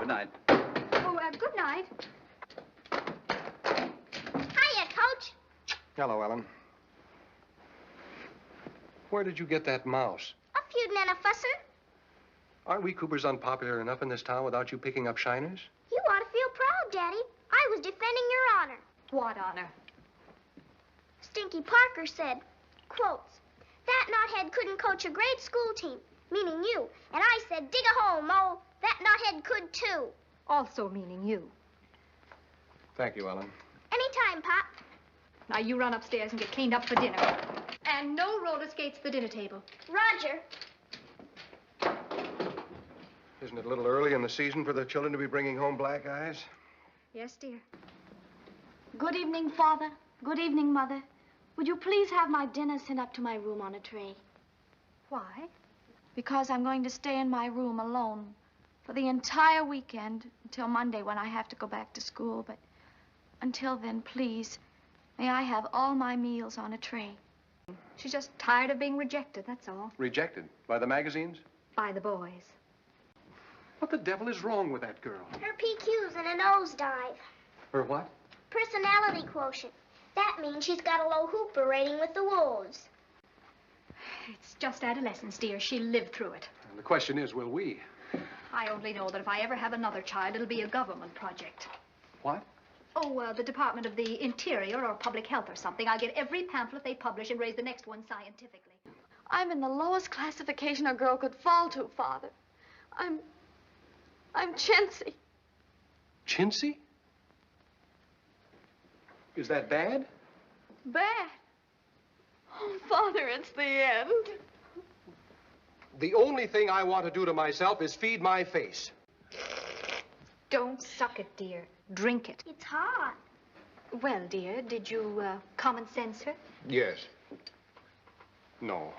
Good night. Oh, good night. Hiya, Coach. Hello, Ellen. Where did you get that mouse? A feudin' and a fussin'. Aren't we Coopers unpopular enough in this town without you picking up shiners? You ought to feel proud, Daddy. I was defending your honor. What honor? Stinky Parker said, quotes, that knothead couldn't coach a grade school team, meaning you. And I said, dig a hole, Mo. That knothead could too. Also meaning you. Thank you, Ellen. Anytime, Pop. Now you run upstairs and get cleaned up for dinner. And no roller skates at the dinner table. Roger. Isn't it a little early in the season for the children to be bringing home black eyes? Yes, dear. Good evening, Father. Good evening, Mother. Would you please have my dinner sent up to my room on a tray? Why? Because I'm going to stay in my room alone for the entire weekend until Monday when I have to go back to school. But until then, please, may I have all my meals on a tray? She's just tired of being rejected, that's all. Rejected? By the magazines? By the boys. What the devil is wrong with that girl? Her PQ's in a nosedive. Her what? Personality quotient. That means she's got a low Hooper rating with the Wolves. It's just adolescence, dear. She'll live through it. And the question is, will we? I only know that if I ever have another child, it'll be a government project. What? Oh, the Department of the Interior or Public Health or something. I'll get every pamphlet they publish and raise the next one scientifically. I'm in the lowest classification a girl could fall to, Father. I'm chintzy. Chintzy? Is that bad? Bad. Oh, Father, it's the end. The only thing I want to do to myself is feed my face. Don't suck it, dear. Drink it. It's hot. Well, dear, did you common sense her? Yes. No.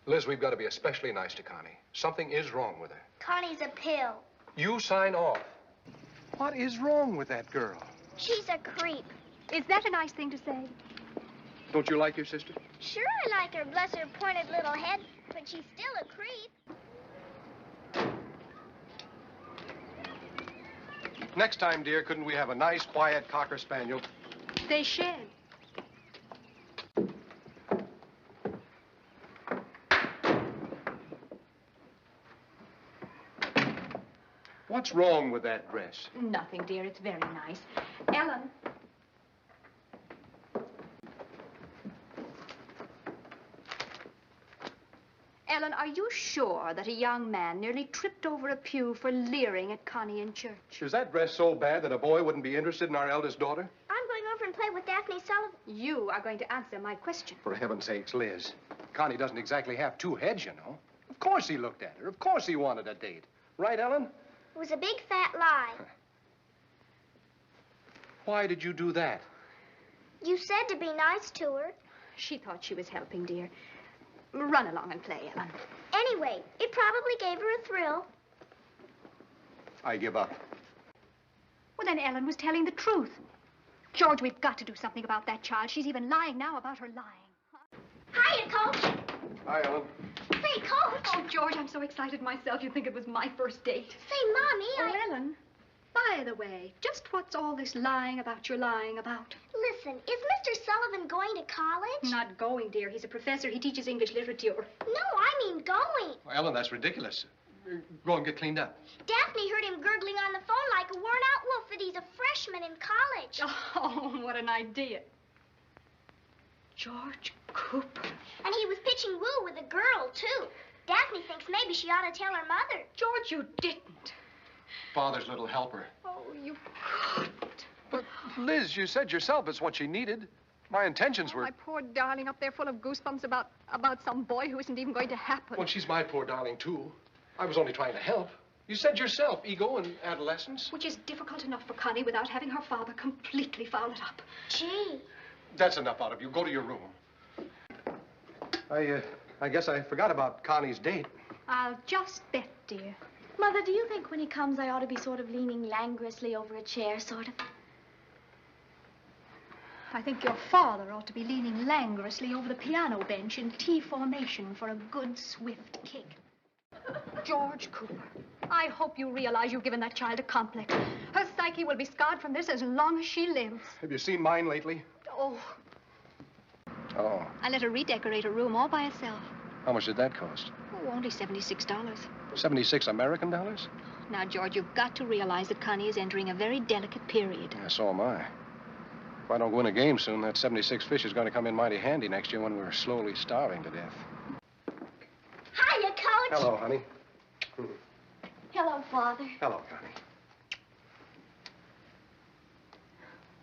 Liz, we've got to be especially nice to Connie. Something is wrong with her. Connie's a pill. You sign off. What is wrong with that girl? She's a creep. Is that a nice thing to say? Don't you like your sister? Sure I like her, bless her pointed little head, but she's still a creep. Next time, dear, couldn't we have a nice, quiet Cocker Spaniel? They shed. What's wrong with that dress? Nothing, dear. It's very nice. Ellen. Ellen, are you sure that a young man nearly tripped over a pew for leering at Connie in church? Is that dress so bad that a boy wouldn't be interested in our eldest daughter? I'm going over and play with Daphne Sullivan. You are going to answer my question. For heaven's sakes, Liz. Connie doesn't exactly have two heads, you know. Of course he looked at her. Of course he wanted a date. Right, Ellen? It was a big fat lie. Why did you do that? You said to be nice to her. She thought she was helping, dear. Run along and play, Ellen. Anyway, it probably gave her a thrill. I give up. Well, then Ellen was telling the truth. George, we've got to do something about that child. She's even lying now about her lying. Hiya, Coach. Hi, Ellen. Say, Coach. Oh, George, I'm so excited myself. You'd think it was my first date. Say, Mommy, Oh, Ellen, by the way, just what's all this lying about you're lying about? Listen, is Mr. Sullivan going to college? Not going, dear. He's a professor. He teaches English literature. No, I mean going. Well, Ellen, that's ridiculous. Go and get cleaned up. Daphne heard him gurgling on the phone like a worn-out wolf that he's a freshman in college. Oh, what an idea. George Cooper. And he was pitching woo with a girl, too. Daphne thinks maybe she ought to tell her mother. George, you didn't. Father's little helper. Oh, you couldn't. But, Liz, you said yourself it's what she needed. My intentions were... My poor darling up there full of goosebumps about some boy who isn't even going to happen. Well, she's my poor darling, too. I was only trying to help. You said yourself, ego and adolescence. Which is difficult enough for Connie without having her father completely foul it up. Gee. That's enough out of you. Go to your room. I guess I forgot about Connie's date. I'll just bet, dear. Mother, do you think when he comes I ought to be sort of leaning languorously over a chair, sort of? I think your father ought to be leaning languorously over the piano bench in T formation for a good, swift kick. George Cooper. I hope you realize you've given that child a complex. Her psyche will be scarred from this as long as she lives. Have you seen mine lately? Oh, Oh. I let her redecorate her room all by herself. How much did that cost? Oh, only $76. 76 American dollars? Now, George, you've got to realize that Connie is entering a very delicate period. Yeah, so am I. If I don't win a game soon, that 76 fish is going to come in mighty handy next year when we're slowly starving to death. Hiya, Coach. Hello, honey. Hello, Father. Hello, Connie.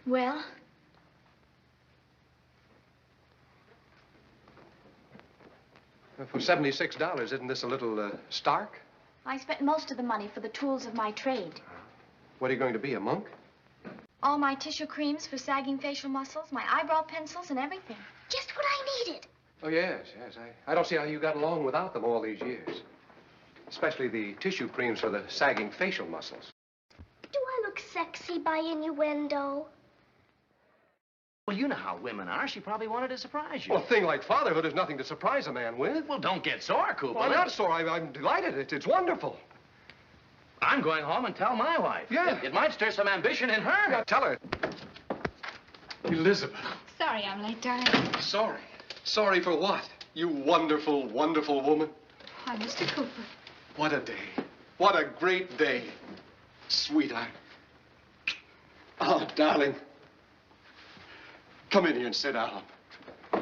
Well? For $76, isn't this a little stark? I spent most of the money for the tools of my trade. What are you going to be, a monk? All my tissue creams for sagging facial muscles, my eyebrow pencils, and everything. Just what I needed. Oh, yes. I don't see how you got along without them all these years. Especially the tissue creams for the sagging facial muscles. Do I look sexy by innuendo? Well, you know how women are. She probably wanted to surprise you. Well, a thing like fatherhood is nothing to surprise a man with. Well, don't get sore, Cooper. Well, I'm not sore. I'm delighted. It's wonderful. I'm going home and tell my wife. Yeah. It might stir some ambition in her. Yeah, tell her. Elizabeth. Sorry I'm late, darling. Sorry. Sorry for what? You wonderful, wonderful woman. Why, Mr. Cooper. What a day. What a great day. Sweetheart. Oh, darling. Come in here and sit down.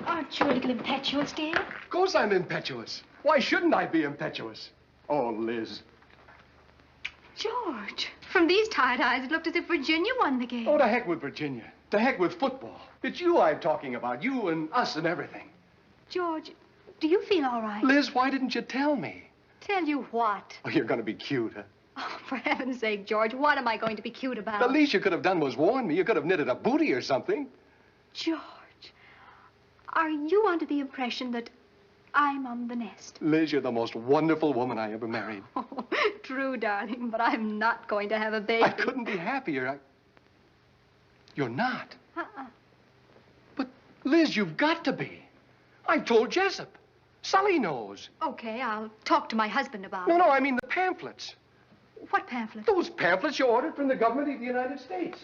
Aren't you a little impetuous, dear? Of course I'm impetuous. Why shouldn't I be impetuous? Oh, Liz. George, from these tired eyes, it looked as if Virginia won the game. Oh, to heck with Virginia. To heck with football. It's you I'm talking about. You and us and everything. George, do you feel all right? Liz, why didn't you tell me? Tell you what? Oh, you're going to be cute, huh? Oh, for heaven's sake, George, what am I going to be cute about? The least you could have done was warn me. You could have knitted a booty or something. George, are you under the impression that I'm on the nest? Liz, you're the most wonderful woman I ever married. Oh, true, darling, but I'm not going to have a baby. I couldn't be happier. You're not. Uh-uh. But, Liz, you've got to be. I told Jessup. Sully knows. Okay, I'll talk to my husband about No, it. no, I mean the pamphlets. What pamphlet? Those pamphlets you ordered from the government of the United States.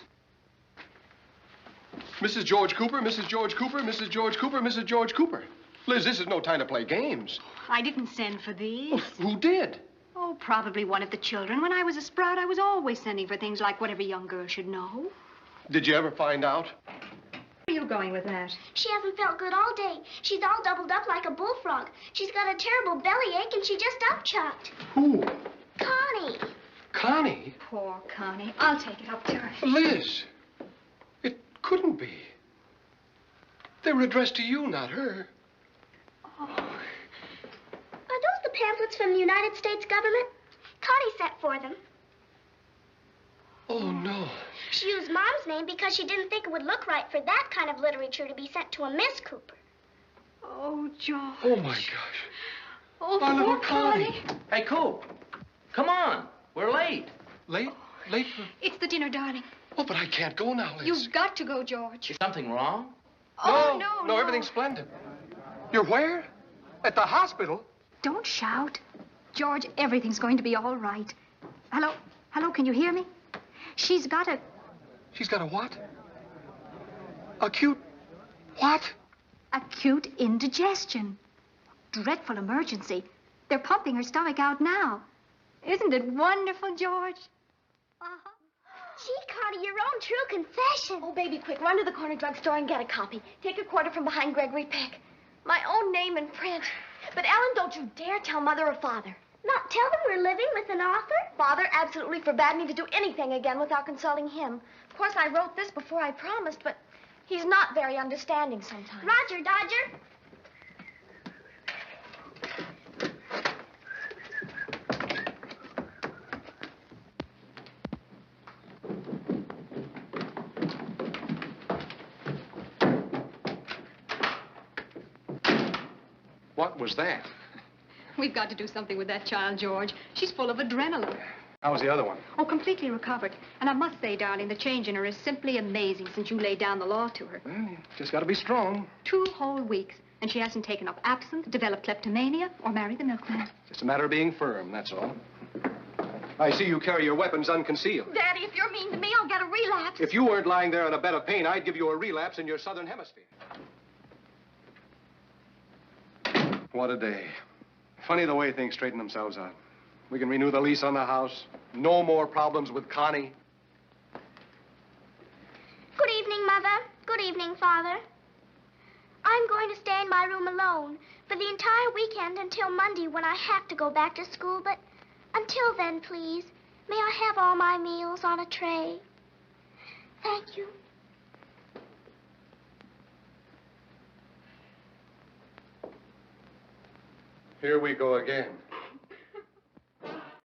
Mrs. George Cooper, Mrs. George Cooper, Mrs. George Cooper, Mrs. George Cooper. Liz, this is no time to play games. I didn't send for these. Who did? Oh, probably one of the children. When I was a sprout, I was always sending for things like what every young girl should know. Did you ever find out? Where are you going with that? She hasn't felt good all day. She's all doubled up like a bullfrog. She's got a terrible bellyache and she just upchucked. Who? Connie. Connie? Poor Connie. I'll take it up to her. Liz, it couldn't be. They were addressed to you, not her. Are those the pamphlets from the United States government? Connie sent for them. Oh, no. She used Mom's name because she didn't think it would look right for that kind of literature to be sent to a Miss Cooper. Oh, George. Oh, my gosh. Oh, Our little poor Connie. Hey, Coop, come on. We're late. Late? Late for... It's the dinner, darling. Oh, but I can't go now, Liz. You've got to go, George. Is something wrong? Oh, No, everything's splendid. You're where? At the hospital? Don't shout. George, everything's going to be all right. Hello? Hello, can you hear me? She's got a... She's got a what? Acute... What? acute indigestion. Dreadful emergency. They're pumping her stomach out now. Isn't it wonderful, George? Uh-huh. Gee, Connie, your own true confession. Oh, baby, quick, run to the corner drugstore and get a copy. Take a quarter from behind Gregory Peck. My own name in print. But, Ellen, don't you dare tell Mother or Father. Not tell them we're living with an author? Father absolutely forbade me to do anything again without consulting him. Of course, I wrote this before I promised, but he's not very understanding sometimes. Roger, Dodger. What was that? We've got to do something with that child, George. She's full of adrenaline. How was the other one? Oh, completely recovered. And I must say, darling, the change in her is simply amazing since you laid down the law to her. Well, you just got to be strong. 2 whole weeks, and she hasn't taken up absinthe, developed kleptomania, or married the milkman. Just a matter of being firm, that's all. I see you carry your weapons unconcealed. Daddy, if you're mean to me, I'll get a relapse. If you weren't lying there in a bed of pain, I'd give you a relapse in your southern hemisphere. What a day. Funny the way things straighten themselves out. We can renew the lease on the house. No more problems with Connie. Good evening, Mother. Good evening, Father. I'm going to stay in my room alone for the entire weekend until Monday when I have to go back to school, but until then, please, may I have all my meals on a tray? Thank you. Here we go again.